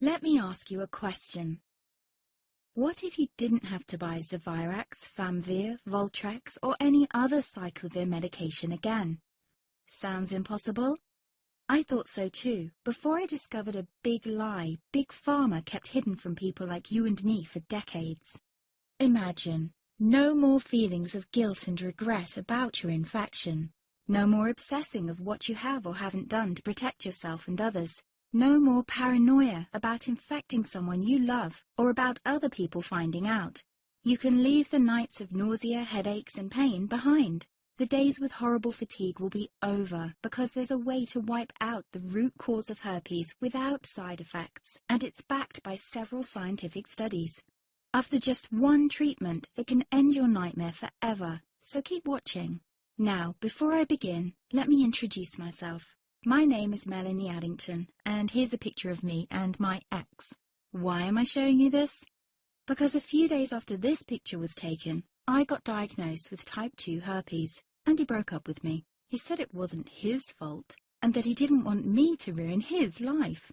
Let me ask you a question. What if you didn't have to buy Zevirax, Famvir, Voltrex, or any other cyclovir medication again? Sounds impossible? I thought so too, before I discovered a big lie Big Pharma kept hidden from people like you and me for decades. Imagine, no more feelings of guilt and regret about your infection. No more obsessing of what you have or haven't done to protect yourself and others. No more paranoia about infecting someone you love or about other people finding out. You can leave the nights of nausea, headaches and pain behind. The days with horrible fatigue will be over because there's a way to wipe out the root cause of herpes without side effects, and it's backed by several scientific studies. After just one treatment, it can end your nightmare forever, so keep watching. Now, before I begin, let me introduce myself. My name is Melanie Addington, and here's a picture of me and my ex. Why am I showing you this? Because a few days after this picture was taken, I got diagnosed with type 2 herpes, and he broke up with me. He said it wasn't his fault, and that he didn't want me to ruin his life.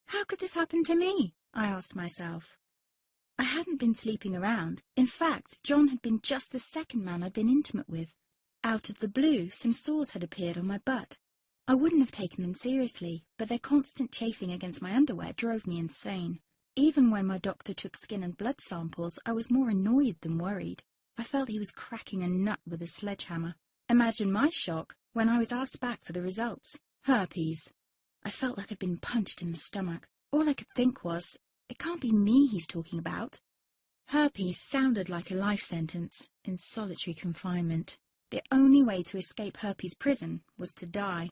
How could this happen to me? I asked myself. I hadn't been sleeping around. In fact, John had been just the second man I'd been intimate with. Out of the blue, some sores had appeared on my butt. I wouldn't have taken them seriously, but their constant chafing against my underwear drove me insane. Even when my doctor took skin and blood samples, I was more annoyed than worried. I felt he was cracking a nut with a sledgehammer. Imagine my shock when I was asked back for the results. Herpes. I felt like I'd been punched in the stomach. All I could think was, it can't be me he's talking about. Herpes sounded like a life sentence in solitary confinement. The only way to escape herpes prison was to die.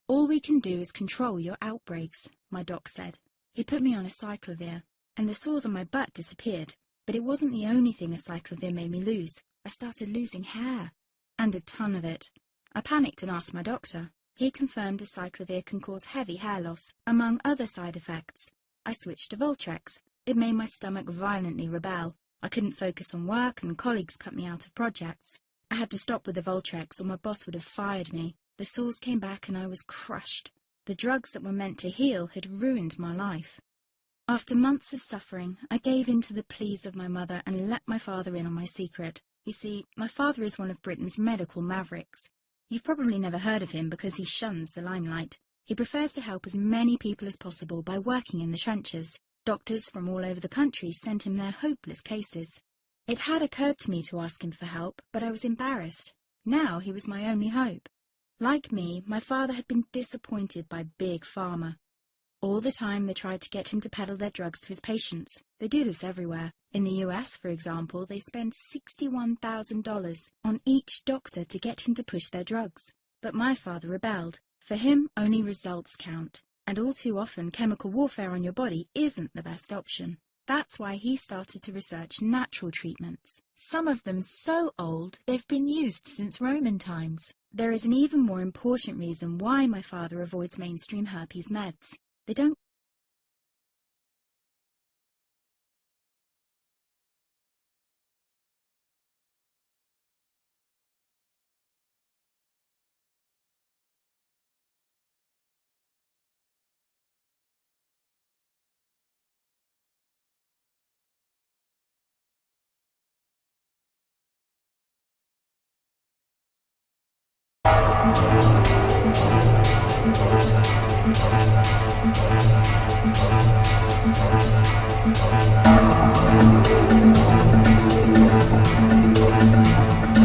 All we can do is control your outbreaks, my doc said. He put me on a cyclovir, and the sores on my butt disappeared. But it wasn't the only thing a cyclovir made me lose. I started losing hair, and a ton of it. I panicked and asked my doctor. He confirmed a cyclovir can cause heavy hair loss, among other side effects. I switched to Voltrex. It made my stomach violently rebel. I couldn't focus on work, and colleagues cut me out of projects. I had to stop with the Voltrex, or my boss would have fired me. The sores came back and I was crushed. The drugs that were meant to heal had ruined my life. After months of suffering, I gave in to the pleas of my mother and let my father in on my secret. You see, my father is one of Britain's medical mavericks. You've probably never heard of him because he shuns the limelight. He prefers to help as many people as possible by working in the trenches. Doctors from all over the country sent him their hopeless cases. It had occurred to me to ask him for help, but I was embarrassed. Now he was my only hope. Like me, my father had been disappointed by Big Pharma. All the time they tried to get him to peddle their drugs to his patients. They do this everywhere. In the US, for example, they spend $61,000 on each doctor to get him to push their drugs. But my father rebelled. For him, only results count. And all too often, chemical warfare on your body isn't the best option. That's why he started to research natural treatments. Some of them so old, they've been used since Roman times. There is an even more important reason why my father avoids mainstream herpes meds. They don't